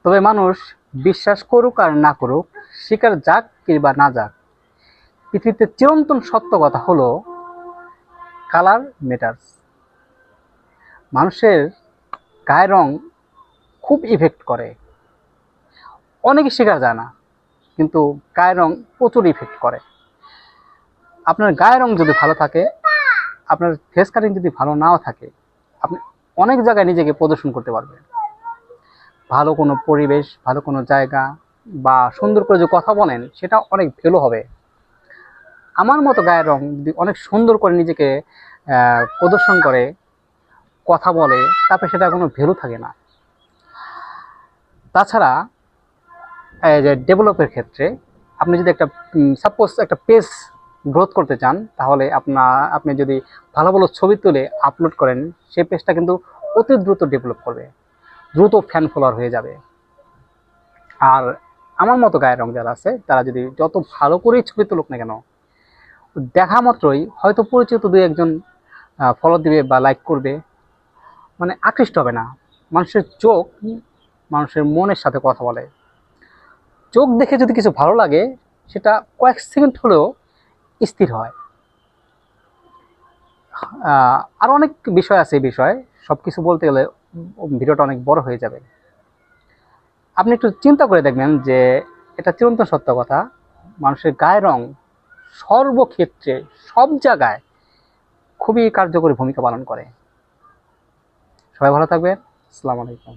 তবে মানুষ বিশ্বাস করুক আর না করুক, স্বীকার যাক কিংবা না যাক, পৃথিবীতে চিরন্তন সত্য কথা হলো কালার ম্যাটার্স। মানুষের গায়ের রং খুব ইফেক্ট করে। অনেকে স্বীকার যায় না, কিন্তু গায়ের রং প্রচুর ইফেক্ট করে। আপনার গায়ের রং যদি ভালো থাকে, আপনার ফেস কাটিং যদি ভালো নাও থাকে, আপনি অনেক জায়গায় নিজেকে প্রদর্শন করতে পারবেন। ভালো কোনো পরিবেশ, ভালো কোনো জায়গা বা সুন্দর করে যে কথা বলেন, সেটা অনেক ভ্যালু হবে। আমার মতো গায়ের রং যদি অনেক সুন্দর করে নিজেকে প্রদর্শন করে, কথা বলে, তারপরে সেটা কোনো ভ্যালু থাকে না। তাছাড়া এই যে ডেভেলপের ক্ষেত্রে আপনি যদি একটা সাপোজ একটা পেজ গ্রোথ করতে চান, তাহলে আপনি যদি ভালো ভালো ছবি তুলে আপলোড করেন, সেই পেজটা কিন্তু অতি দ্রুত ডেভেলপ করবে, দ্রুত ফ্যান ফলোয়ার হয়ে যাবে। আর আমার মতো গায়ের রং যারা আছে, তারা যদি যত ভালো করেই ছবি তুলুক না কেন, দেখা মাত্রই হয়তো পরিচিত দুই একজন ফলো দিবে বা লাইক করবে, মানে আকৃষ্ট হবে না। মানুষের চোখ মানুষের মনের সাথে কথা বলে। চোখ দেখে যদি কিছু ভালো লাগে, সেটা কয়েক সেকেন্ড হলেও স্থির হয়। আর অনেক বিষয় আছে, এই বিষয়ে সব কিছু বলতে গেলে ভিডিওটা অনেক বড় হয়ে যাবে। আপনি একটু চিন্তা করে দেখবেন যে এটা চিরন্তন সত্য কথা, মানুষের গায়ের রং সর্বক্ষেত্রে, সব জায়গায় খুবই কার্যকরী ভূমিকা পালন করে। সবাই ভালো থাকবেন। আসসালামু আলাইকুম।